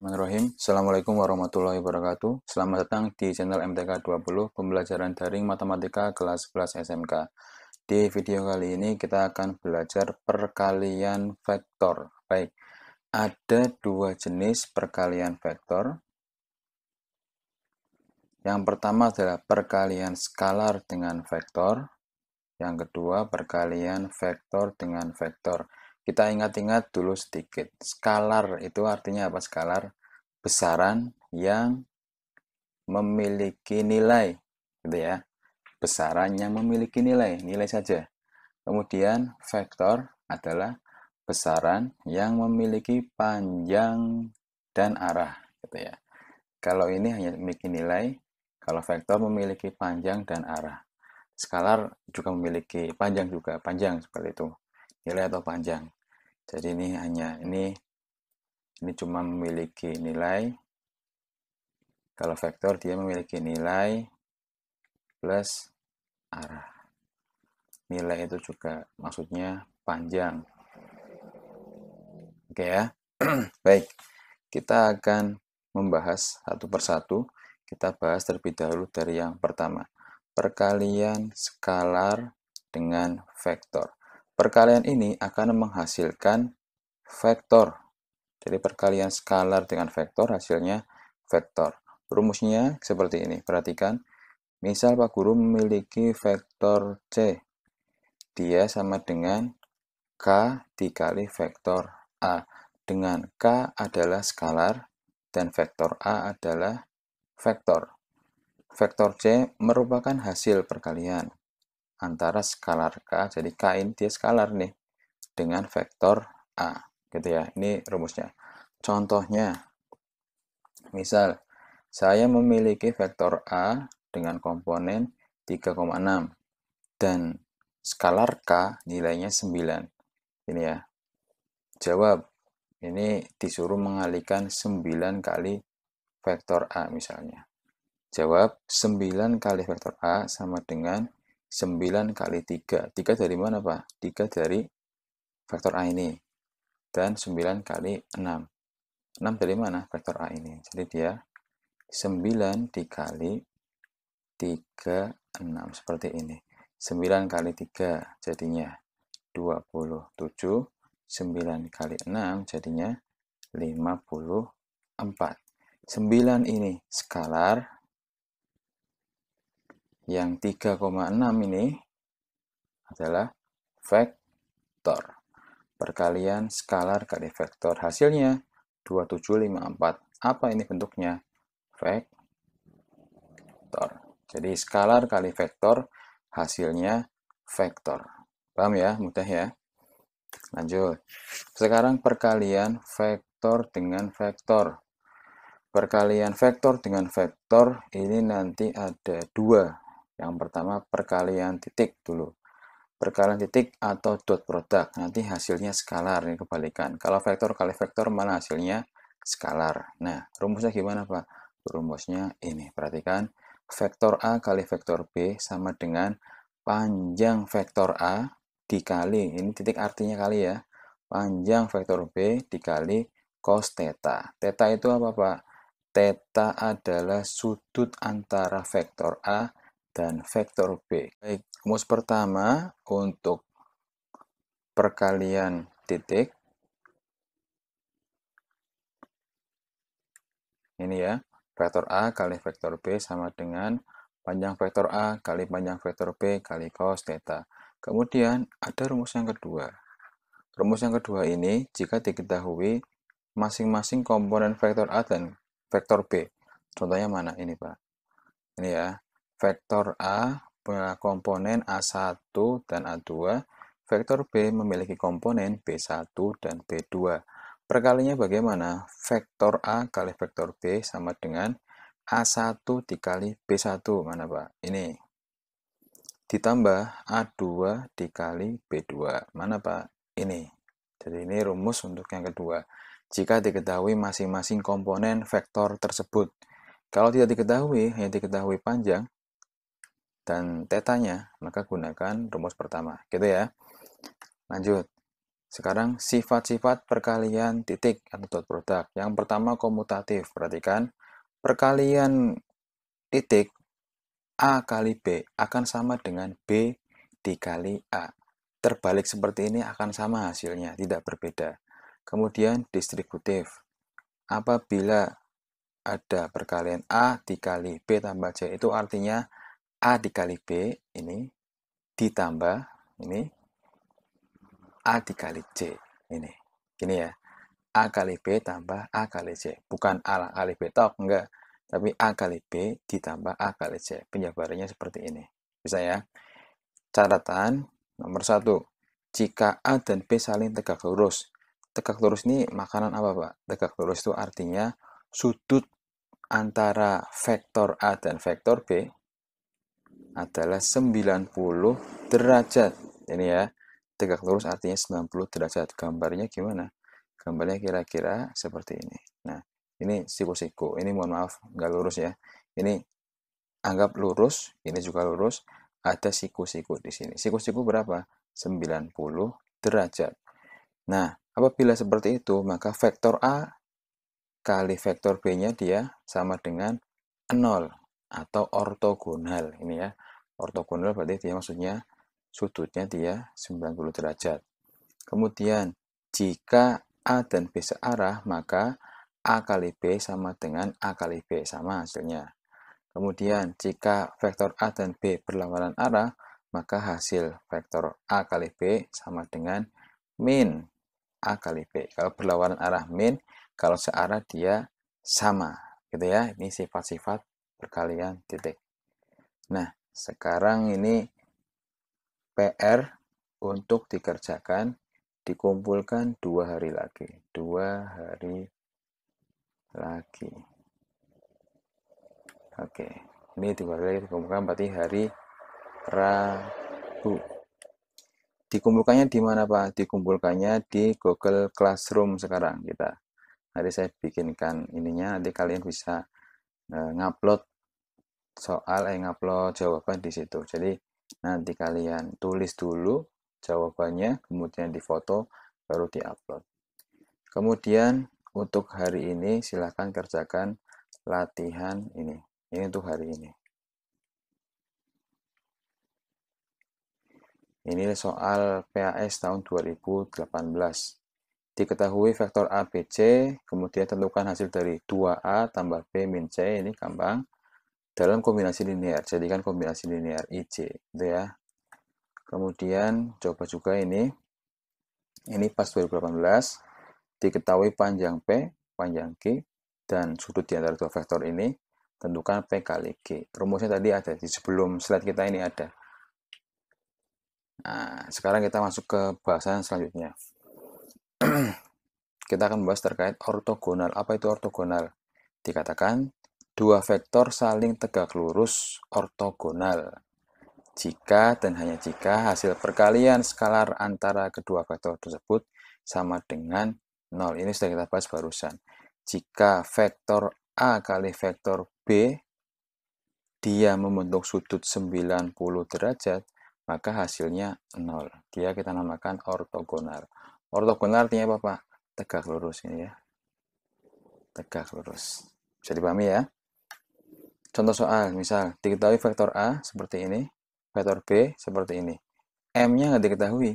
Bismillahirrahmanirrahim. Assalamualaikum warahmatullahi wabarakatuh. Selamat datang di channel MTK 20 Pembelajaran Daring Matematika kelas 11 SMK. Di video kali ini kita akan belajar perkalian vektor. Baik, ada dua jenis perkalian vektor. Yang pertama adalah perkalian skalar dengan vektor. Yang kedua, perkalian vektor dengan vektor. Kita ingat-ingat dulu sedikit. Skalar itu artinya apa? Skalar besaran yang memiliki nilai, gitu ya. Besaran yang memiliki nilai saja. Kemudian vektor adalah besaran yang memiliki panjang dan arah, gitu ya. Kalau ini hanya memiliki nilai, kalau vektor memiliki panjang dan arah. Skalar juga memiliki panjang seperti itu, nilai atau panjang. Jadi ini cuma memiliki nilai. Kalau vektor dia memiliki nilai plus arah. Nilai itu juga maksudnya panjang. Oke ya. Baik, kita akan membahas satu persatu. Kita bahas terlebih dahulu dari yang pertama. Perkalian skalar dengan vektor. Perkalian ini akan menghasilkan vektor. Jadi perkalian skalar dengan vektor hasilnya vektor. Rumusnya seperti ini. Perhatikan. Misal Pak Guru memiliki vektor C. Dia sama dengan K dikali vektor A. Dengan K adalah skalar dan vektor A adalah vektor. Vektor C merupakan hasil perkalian antara skalar K, jadi K ini dia skalar nih, dengan vektor A. Gitu ya, ini rumusnya. Contohnya, misal saya memiliki vektor A dengan komponen 3,6 dan skalar K nilainya 9. Ini ya. Jawab. Ini disuruh mengalihkan 9 kali vektor A misalnya. Jawab 9 kali vektor A sama dengan 9 kali 3. 3 dari mana, Pak? 3 dari vektor A ini. Dan 9 kali 6. 6 dari mana? Vektor A ini. Jadi dia 9 dikali 3, 6. Seperti ini. 9 kali 3 jadinya 27. 9 kali 6 jadinya 54. 9 ini skalar. Yang 3,6 ini adalah vektor. Perkalian skalar kali vektor. Hasilnya 2754. Apa ini bentuknya? Vektor. Jadi skalar kali vektor hasilnya vektor. Paham ya? Mudah ya? Lanjut. Sekarang perkalian vektor dengan vektor. Perkalian vektor dengan vektor ini nanti ada dua. Yang pertama perkalian titik dulu. Perkalian titik atau dot product. Nanti hasilnya skalar, ini kebalikan. Kalau vektor kali vektor mana hasilnya? Skalar. Nah, rumusnya gimana, Pak? Rumusnya ini. Perhatikan. Vektor A kali vektor B sama dengan panjang vektor A dikali, ini titik artinya kali ya, panjang vektor B dikali cos theta. Theta itu apa, Pak? Theta adalah sudut antara vektor A dan vektor B. Baik, rumus pertama untuk perkalian titik. Ini ya, vektor A kali vektor B sama dengan panjang vektor A kali panjang vektor B kali cos theta. Kemudian ada rumus yang kedua. Rumus yang kedua ini jika diketahui masing-masing komponen vektor A dan vektor B. Contohnya mana? Ini, Pak. Ini ya, vektor A punya komponen A1 dan A2, vektor B memiliki komponen B1 dan B2. Perkalinya bagaimana? Vektor A kali vektor B sama dengan A1 dikali B1. Mana, Pak? Ini. Ditambah A2 dikali B2. Mana, Pak? Ini. Jadi ini rumus untuk yang kedua. Jika diketahui masing-masing komponen vektor tersebut. Kalau tidak diketahui, hanya diketahui panjang dan tetanya, maka gunakan rumus pertama. Gitu ya. Lanjut. Sekarang sifat-sifat perkalian titik atau dot product. Yang pertama komutatif. Perhatikan, perkalian titik A kali B akan sama dengan B dikali A. Terbalik seperti ini akan sama hasilnya, tidak berbeda. Kemudian distributif. Apabila ada perkalian A dikali B tambah C, itu artinya A dikali B ini ditambah ini A dikali C. Ini. Gini ya. A kali B tambah A kali C. Bukan A kali B tok, enggak. Tapi A kali B ditambah A kali C. Penjabarannya seperti ini. Bisa ya? Catatan nomor 1. Jika A dan B saling tegak lurus. Tegak lurus ini makanan apa, Pak? Tegak lurus itu artinya sudut antara vektor A dan vektor B adalah 90 derajat. Ini ya. Tegak lurus artinya 90 derajat. Gambarnya gimana? Gambarnya kira-kira seperti ini. Nah, ini siku-siku. Ini mohon maaf, nggak lurus ya. Ini anggap lurus, ini juga lurus. Ada siku-siku di sini. Siku-siku berapa? 90 derajat. Nah, apabila seperti itu, maka vektor A kali vektor B-nya dia sama dengan 0 atau ortogonal. Ini ya, ortogonal berarti dia maksudnya sudutnya dia 90 derajat. Kemudian, jika A dan B searah, maka A kali B sama dengan A kali B, sama hasilnya. Kemudian, jika vektor A dan B berlawanan arah, maka hasil vektor A kali B sama dengan min A kali B. Kalau berlawanan arah min, kalau searah dia sama. Gitu ya, ini sifat-sifat perkalian titik. Nah, sekarang ini PR untuk dikerjakan, dikumpulkan 2 hari lagi. 2 hari lagi. Oke, ini 2 hari lagi dikumpulkan berarti hari Rabu. Dikumpulkannya di mana, Pak? Dikumpulkannya di Google Classroom sekarang kita. Nanti saya bikinkan ininya, nanti kalian bisa ngupload soal, ngupload jawaban di situ. Jadi nanti kalian tulis dulu jawabannya, kemudian difoto, baru diupload. Kemudian untuk hari ini silahkan kerjakan latihan ini. Ini untuk hari ini. Ini soal PAS tahun 2018. Diketahui vektor A, B, C, kemudian tentukan hasil dari 2A tambah B min C, ini gampang. Dalam kombinasi linear, jadikan kombinasi linear IC, gitu ya. Kemudian coba juga ini pas 2018, diketahui panjang P, panjang Q, dan sudut di antara dua vektor ini, tentukan P kali Q. Rumusnya tadi ada, di sebelum slide kita ini ada. Nah, sekarang kita masuk ke bahasan selanjutnya. Kita akan membahas terkait ortogonal. Apa itu ortogonal? Dikatakan, dua vektor saling tegak lurus ortogonal. Jika dan hanya jika hasil perkalian skalar antara kedua vektor tersebut sama dengan 0. Ini sudah kita bahas barusan. Jika vektor A kali vektor B dia membentuk sudut 90 derajat, maka hasilnya 0. Dia kita namakan ortogonal. Ortogonal artinya apa, Pak? Tegak lurus ini ya. Tegak lurus. Bisa dipahami ya? Contoh soal, misal diketahui vektor A seperti ini, vektor B seperti ini. M-nya nggak diketahui.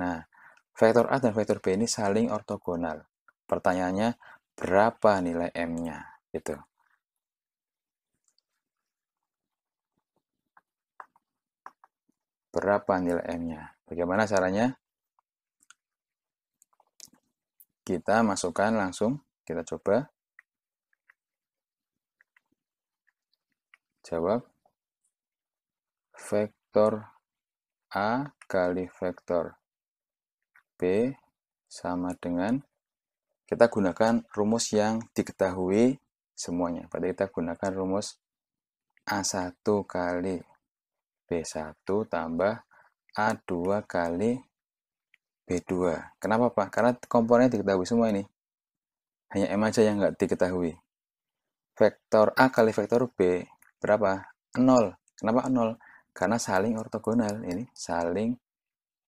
Nah, vektor A dan vektor B ini saling ortogonal. Pertanyaannya, berapa nilai M-nya? Gitu. Berapa nilai M-nya? Bagaimana caranya? Kita masukkan langsung, kita coba. Jawab. Vektor A kali vektor B sama dengan, kita gunakan rumus yang diketahui semuanya. Berarti kita gunakan rumus A1 kali B1 tambah A2 kali B2. Kenapa, Pak? Karena komponen diketahui semua ini. Hanya M aja yang nggak diketahui. Vektor A kali vektor B berapa? 0. Kenapa 0? Karena saling ortogonal. Ini saling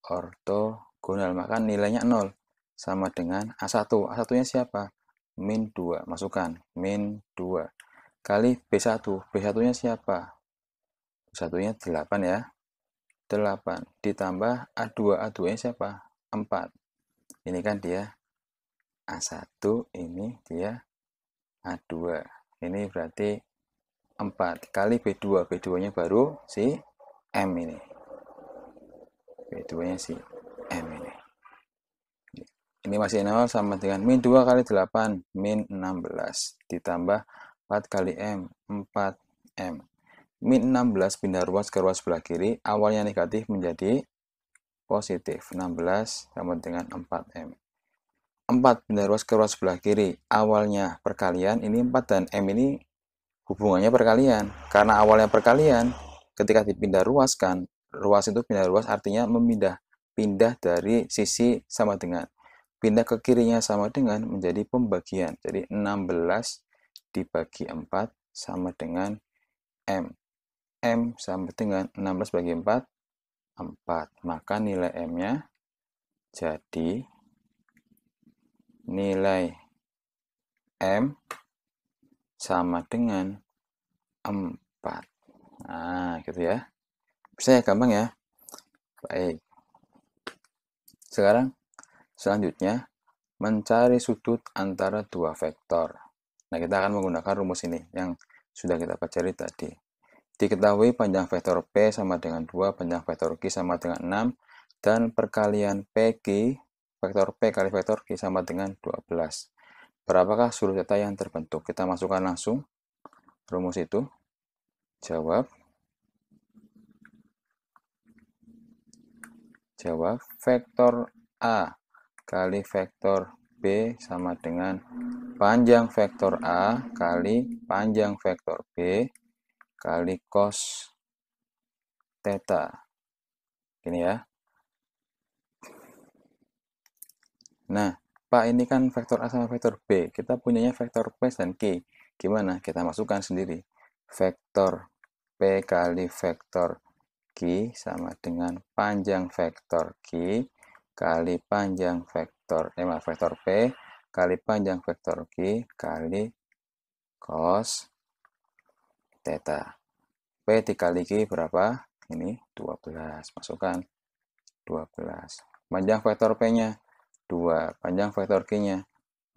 ortogonal. diagonal, maka nilainya 0. Sama dengan A1. A1-nya siapa? Min 2. Masukkan. Min 2. Kali B1. B1-nya siapa? B1-nya 8 ya. 8. Ditambah A2. A2-nya siapa? 4. Ini kan dia A1. Ini dia A2. Ini berarti 4. Kali B2. B2-nya baru si M ini. B2-nya si M ini. Ini masih 0 sama dengan min 2 kali 8, min 16. Ditambah 4 kali M, 4M. Min 16 pindah ruas ke ruas sebelah kiri, awalnya negatif menjadi positif. 16 sama dengan 4M. 4 pindah ruas ke ruas sebelah kiri, awalnya perkalian, ini 4 dan M ini hubungannya perkalian. Karena awalnya perkalian, ketika dipindah ruas kan, ruas itu pindah ruas artinya pindah dari sisi sama dengan. Pindah ke kirinya sama dengan menjadi pembagian. Jadi 16 dibagi 4 sama dengan M. M sama dengan 16 bagi 4, 4. Maka nilai M-nya jadi nilai M sama dengan 4. Nah, gitu ya. Bisa ya, gampang ya. Baik. Sekarang selanjutnya, mencari sudut antara dua vektor. Nah, kita akan menggunakan rumus ini yang sudah kita pelajari tadi. Diketahui panjang vektor P sama dengan 2, panjang vektor Q sama dengan 6, dan perkalian PQ, vektor P kali vektor Q sama dengan 12. Berapakah sudut theta yang terbentuk? Kita masukkan langsung rumus itu. Jawab vektor A kali vektor B sama dengan panjang vektor A kali panjang vektor B kali cos theta. Ini ya. Nah, Pak, ini kan vektor A sama vektor B. Kita punyanya vektor P dan Q. Gimana? Kita masukkan sendiri. Vektor P kali vektor Q sama dengan panjang vektor Q kali panjang vektor P kali panjang vektor Q kali cos theta. P dikali Q berapa? Ini 12. Masukkan 12. Panjang vektor P-nya 2. Panjang vektor Q-nya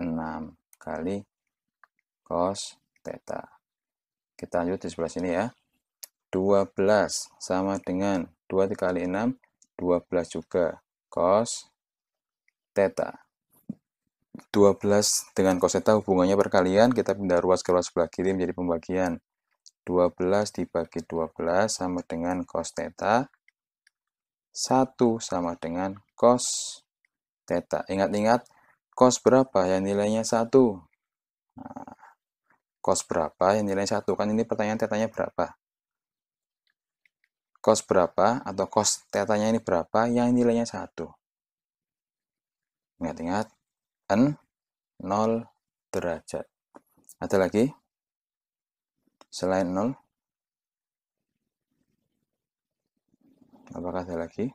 6 kali cos theta. Kita lanjut di sebelah sini ya. 12 sama dengan 2 dikali 6, 12 juga. Cos theta. 12 dengan cos theta hubungannya perkalian, kita pindah ruas ke ruas sebelah kiri menjadi pembagian. 12 dibagi 12 sama dengan cos theta. 1 sama dengan cos theta. Ingat-ingat, cos berapa yang nilainya 1? Nah, cos berapa yang nilainya 1? Kan ini pertanyaan tetanya berapa? Cos berapa atau cos tetanya ini berapa yang nilainya 1? Ingat-ingat, 0 derajat. Ada lagi? Selain 0? Apakah ada lagi?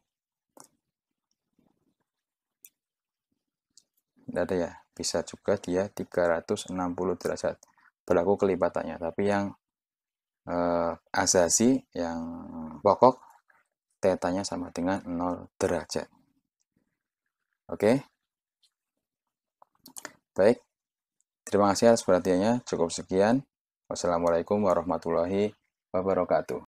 Tidak ada ya. Bisa juga dia 360 derajat. Berlaku kelipatannya. Tapi yang asasi, yang pokok, tetanya sama dengan 0 derajat. Oke? Baik. Terima kasih atas perhatiannya. Cukup sekian. Wassalamualaikum warahmatullahi wabarakatuh.